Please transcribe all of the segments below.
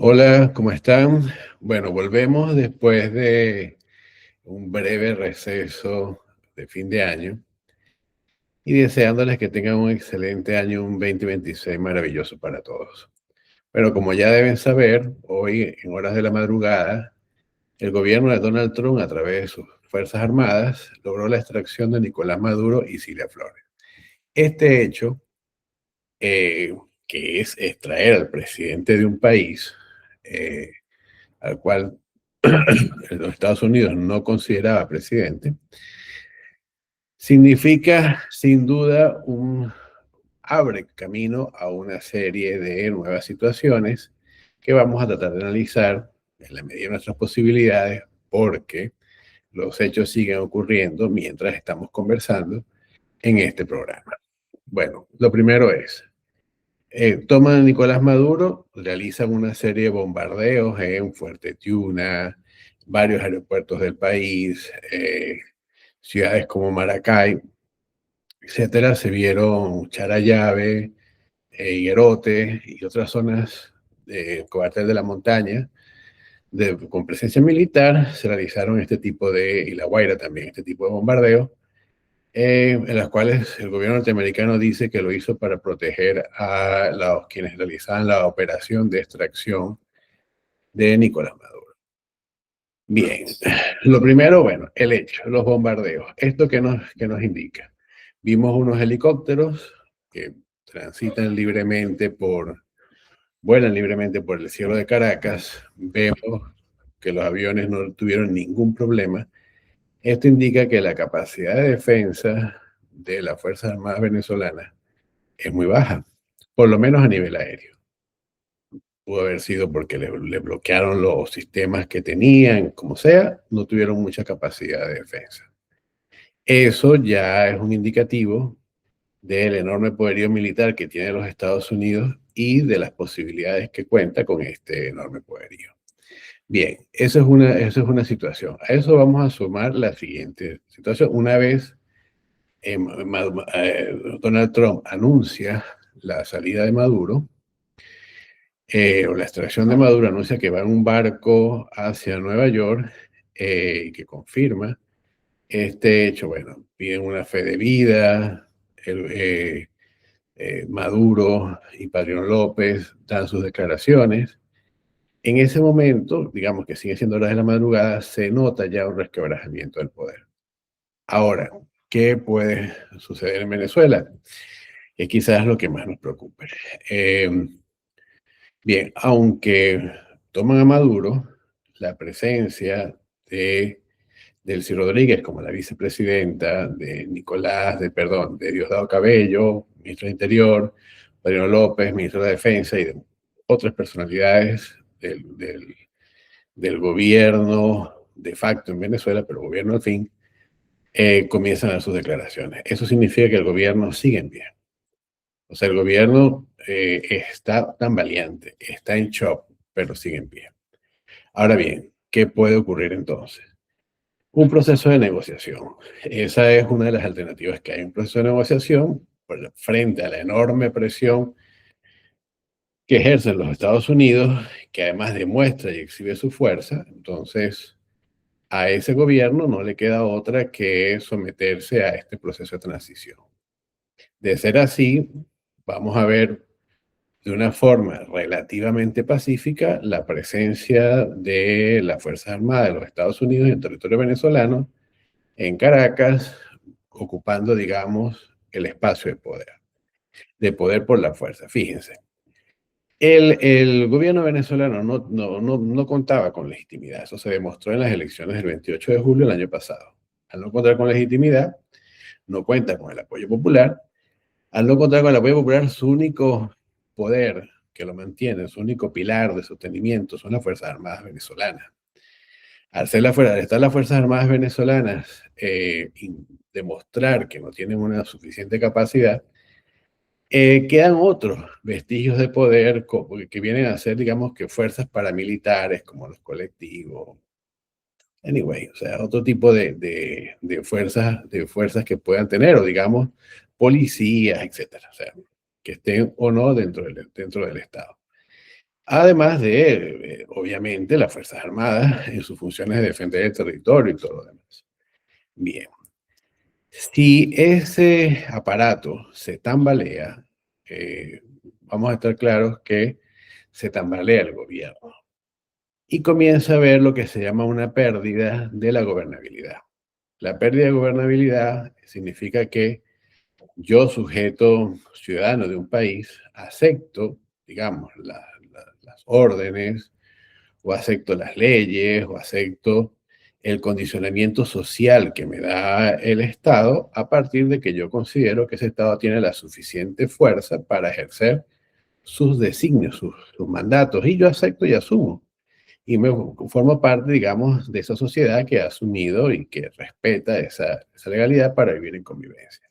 Hola, ¿cómo están? Bueno, volvemos después de un breve receso de fin de año y deseándoles que tengan un excelente año, un 2026 maravilloso para todos. Pero como ya deben saber, hoy en horas de la madrugada, el gobierno de Donald Trump, a través de sus Fuerzas Armadas, logró la extracción de Nicolás Maduro y Cilia Flores. Este hecho, eh, que es extraer al presidente de un país, eh, al cual los Estados Unidos no consideraba presidente, significa sin duda abre camino a una serie de nuevas situaciones que vamos a tratar de analizar en la medida de nuestras posibilidades, porque los hechos siguen ocurriendo mientras estamos conversando en este programa. Bueno, lo primero es, toman a Nicolás Maduro, realizan una serie de bombardeos en Fuerte Tiuna, varios aeropuertos del país, ciudades como Maracay, etcétera, se vieron Charallave, Higuerote y otras zonas de Coartel de la Montaña con presencia militar, se realizaron y La Guaira también, este tipo de bombardeos, en las cuales el gobierno norteamericano dice que lo hizo para proteger a quienes realizaban la operación de extracción de Nicolás Maduro. Bien, lo primero, bueno, el hecho, los bombardeos. ¿Esto qué nos indica? Vimos unos helicópteros que vuelan libremente por el cielo de Caracas. Vemos que los aviones no tuvieron ningún problema. Esto indica que la capacidad de defensa de las Fuerzas Armadas venezolanas es muy baja, por lo menos a nivel aéreo. Pudo haber sido porque le bloquearon los sistemas que tenían, como sea, no tuvieron mucha capacidad de defensa. Eso ya es un indicativo del enorme poderío militar que tiene los Estados Unidos y de las posibilidades que cuenta con este enorme poderío. Bien, eso es una situación. A eso vamos a sumar la siguiente situación. Una vez Donald Trump anuncia la salida de Maduro, o la extracción de Maduro, anuncia que va en un barco hacia Nueva York, que confirma este hecho. Bueno, piden una fe de vida, Maduro y Padrino López dan sus declaraciones. En ese momento, digamos que sigue siendo horas de la madrugada, se nota ya un resquebrajamiento del poder. Ahora, ¿qué puede suceder en Venezuela? Que quizás es lo que más nos preocupe. Eh, Bien, aunque toman a Maduro, la presencia de Delcy Rodríguez como la vicepresidenta, de Diosdado Cabello, ministro de Interior, Padrino López, ministro de Defensa, y de otras personalidades del gobierno de facto en Venezuela, pero gobierno al fin, comienzan a dar sus declaraciones. Eso significa que el gobierno sigue en pie. O sea, el gobierno está tan valiente, está en shock, pero sigue en pie. Ahora bien, ¿qué puede ocurrir entonces? Un proceso de negociación. Esa es una de las alternativas que hay. Un proceso de negociación frente a la enorme presión que ejercen los Estados Unidos, que además demuestra y exhibe su fuerza. Entonces, a ese gobierno no le queda otra que someterse a este proceso de transición. De ser así, vamos a ver de una forma relativamente pacífica la presencia de las Fuerzas Armadas de los Estados Unidos en el territorio venezolano, en Caracas, ocupando, digamos, el espacio de poder por la fuerza. Fíjense, el gobierno venezolano no contaba con legitimidad. Eso se demostró en las elecciones del 28 de julio del año pasado. Al no contar con legitimidad, no cuenta con el apoyo popular. Al no contar con el apoyo popular, su único poder que lo mantiene, su único pilar de sostenimiento son las Fuerzas Armadas venezolanas. Al estar las Fuerzas Armadas venezolanas y demostrar que no tienen una suficiente capacidad, quedan otros vestigios de poder que vienen a ser, digamos, que fuerzas paramilitares como los colectivos. Anyway, o sea, otro tipo de fuerzas que puedan tener, o digamos, policías, etcétera, o sea, que estén o no dentro del Estado. Además de, obviamente, las Fuerzas Armadas en sus funciones de defender el territorio y todo lo demás. Bien, si ese aparato se tambalea, vamos a estar claros que se tambalea el gobierno y comienza a haber lo que se llama una pérdida de la gobernabilidad. La pérdida de gobernabilidad significa que yo, sujeto ciudadano de un país, acepto, digamos, las órdenes, o acepto las leyes, o acepto el condicionamiento social que me da el Estado a partir de que yo considero que ese Estado tiene la suficiente fuerza para ejercer sus designios, sus mandatos, y yo acepto y asumo. Y me formo parte, digamos, de esa sociedad que ha asumido y que respeta esa legalidad para vivir en convivencia.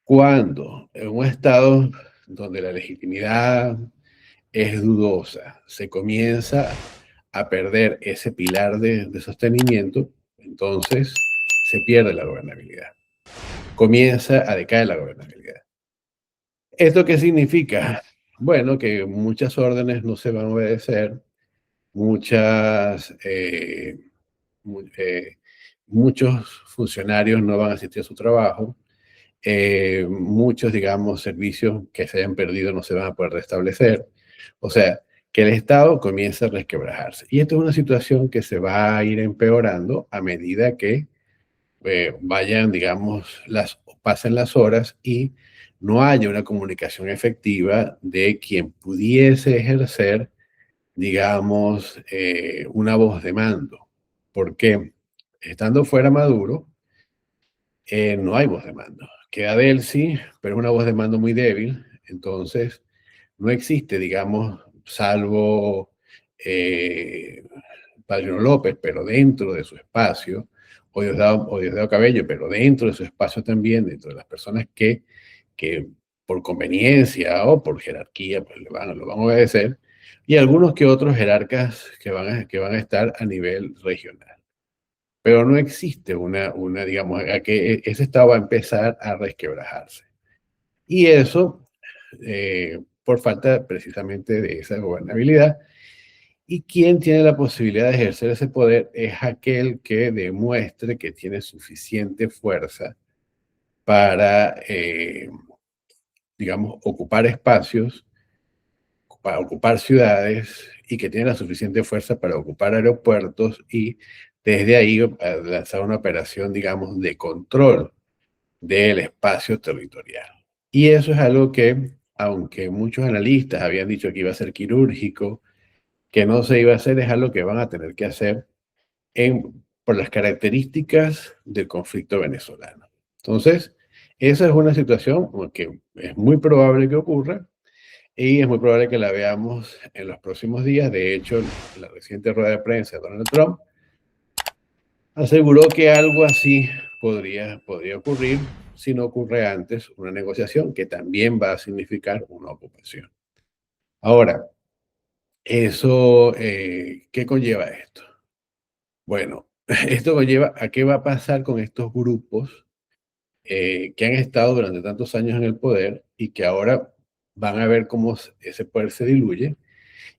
Cuando en un Estado donde la legitimidad es dudosa, se comienza a perder ese pilar de sostenimiento, entonces se pierde la gobernabilidad. Comienza a decaer la gobernabilidad. ¿Esto qué significa? Bueno, que muchas órdenes no se van a obedecer, muchas, muchos funcionarios no van a asistir a su trabajo, muchos, digamos, servicios que se hayan perdido no se van a poder restablecer. O sea, que el Estado comienza a resquebrajarse. Y esto es una situación que se va a ir empeorando a medida que vayan, digamos, pasen las horas y no haya una comunicación efectiva de quien pudiese ejercer, digamos, una voz de mando. Porque estando fuera Maduro, no hay voz de mando. Queda Delcy, pero es una voz de mando muy débil, entonces no existe, digamos, salvo Padrino López, pero dentro de su espacio, o Diosdado Cabello, pero dentro de su espacio también, dentro de las personas que por conveniencia o por jerarquía pues lo van a obedecer, y algunos que otros jerarcas que van a estar a nivel regional. Pero no existe digamos, a que ese Estado va a empezar a resquebrajarse. Y eso por falta precisamente de esa gobernabilidad. Y quien tiene la posibilidad de ejercer ese poder es aquel que demuestre que tiene suficiente fuerza para, digamos, ocupar espacios, para ocupar ciudades y que tiene la suficiente fuerza para ocupar aeropuertos y desde ahí lanzar una operación, digamos, de control del espacio territorial. Y eso es algo que, aunque muchos analistas habían dicho que iba a ser quirúrgico, que no se iba a hacer, es algo que van a tener que hacer por las características del conflicto venezolano. Entonces, esa es una situación que es muy probable que ocurra y es muy probable que la veamos en los próximos días. De hecho, en la reciente rueda de prensa de Donald Trump aseguró que algo así podría ocurrir si no ocurre antes una negociación que también va a significar una ocupación. Ahora, eso, ¿qué conlleva esto? Bueno, esto conlleva a qué va a pasar con estos grupos que han estado durante tantos años en el poder y que ahora van a ver cómo ese poder se diluye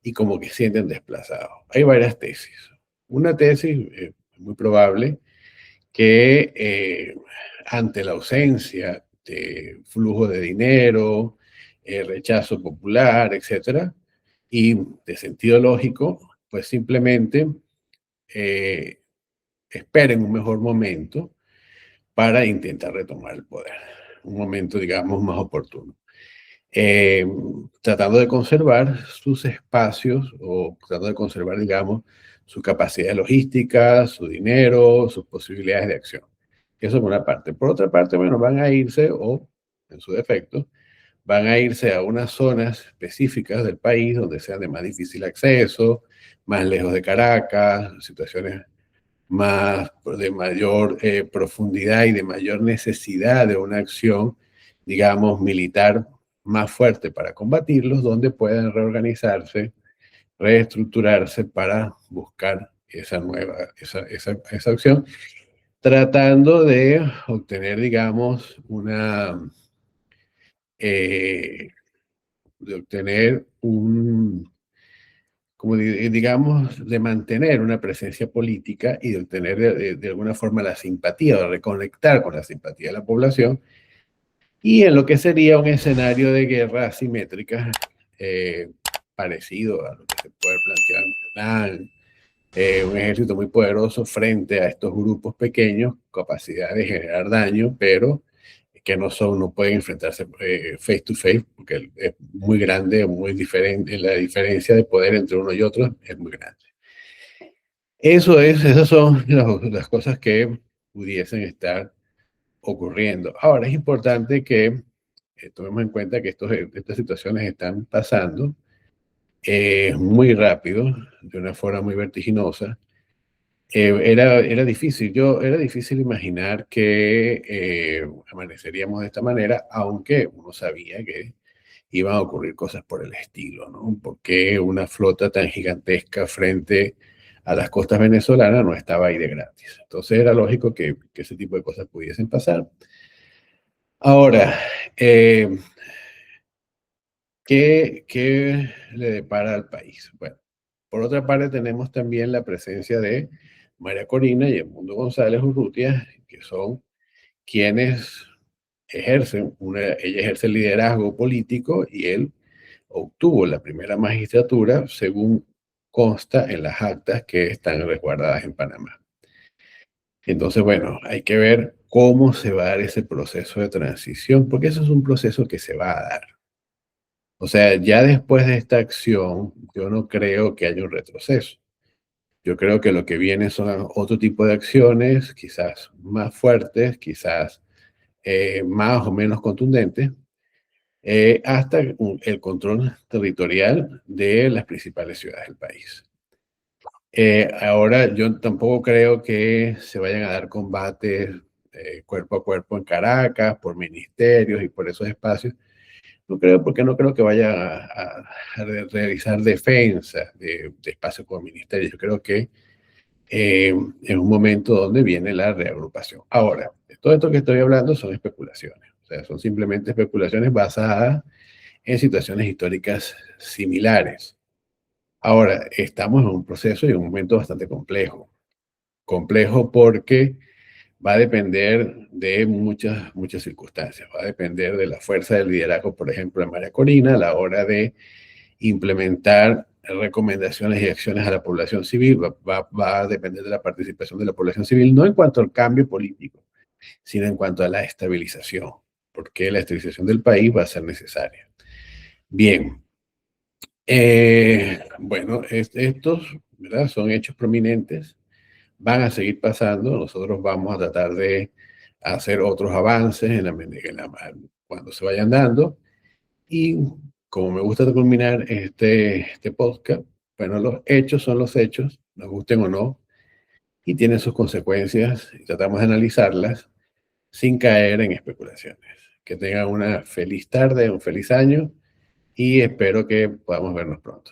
y como que sienten desplazados. Hay varias tesis. Una tesis muy probable que ante la ausencia de flujo de dinero, rechazo popular, etcétera, y de sentido lógico, pues simplemente eh, esperen un mejor momento para intentar retomar el poder, un momento, digamos, más oportuno. Eh, Tratando de conservar sus espacios o tratando de conservar, digamos, su capacidad logística, su dinero, sus posibilidades de acción. Eso por una parte. Por otra parte, bueno, van a irse, o en su defecto, van a irse a unas zonas específicas del país donde sean de más difícil acceso, más lejos de Caracas, situaciones más de mayor profundidad y de mayor necesidad de una acción, digamos, militar más fuerte para combatirlos, donde puedan reorganizarse, reestructurarse para buscar esa acción, tratando de obtener, digamos, eh, de obtener digamos, de mantener una presencia política y de obtener de alguna forma la simpatía o de reconectar con la simpatía de la población, y en lo que sería un escenario de guerra asimétrica eh, parecido a lo que se puede plantear en Vietnam, un ejército muy poderoso frente a estos grupos pequeños, capacidad de generar daño, pero que no pueden enfrentarse face to face, porque es muy grande, muy diferente, la diferencia de poder entre uno y otro es muy grande. Esas son las cosas que pudiesen estar ocurriendo. Ahora, es importante que tomemos en cuenta que estas situaciones están pasando muy rápido, de una forma muy vertiginosa. Era difícil imaginar que amaneceríamos de esta manera, aunque uno sabía que iban a ocurrir cosas por el estilo, ¿no? Porque una flota tan gigantesca frente a las costas venezolanas no estaba ahí de gratis. Entonces era lógico que ese tipo de cosas pudiesen pasar. Ahora, eh, ¿qué le depara al país? Bueno, por otra parte tenemos también la presencia de María Corina y Edmundo González Urrutia, que son quienes ella ejerce el liderazgo político y él obtuvo la primera magistratura según consta en las actas que están resguardadas en Panamá. Entonces, bueno, hay que ver cómo se va a dar ese proceso de transición, porque eso es un proceso que se va a dar. O sea, ya después de esta acción, yo no creo que haya un retroceso. Yo creo que lo que viene son otro tipo de acciones, quizás más fuertes, quizás más o menos contundentes, hasta el control territorial de las principales ciudades del país. Ahora, yo tampoco creo que se vayan a dar combates cuerpo a cuerpo en Caracas, por ministerios y por esos espacios. No creo, porque no creo que vaya a realizar defensa de espacios como ministerios. Yo creo que en un momento donde viene la reagrupación. Ahora, todo esto que estoy hablando son especulaciones, o sea, son simplemente especulaciones basadas en situaciones históricas similares. Ahora, estamos en un proceso y en un momento bastante complejo. Complejo porque va a depender de muchas circunstancias. Va a depender de la fuerza del liderazgo, por ejemplo, de María Corina a la hora de implementar recomendaciones y acciones a la población civil. Va a depender de la participación de la población civil, no en cuanto al cambio político, sino en cuanto a la estabilización, porque la estabilización del país va a ser necesaria. Bien, bueno, estos, ¿verdad? Son hechos prominentes, van a seguir pasando. Nosotros vamos a tratar de hacer otros avances cuando se vayan dando. Y como me gusta culminar este podcast, bueno, los hechos son los hechos, nos gusten o no, y tienen sus consecuencias, y tratamos de analizarlas sin caer en especulaciones. Que tengan una feliz tarde, un feliz año, y espero que podamos vernos pronto.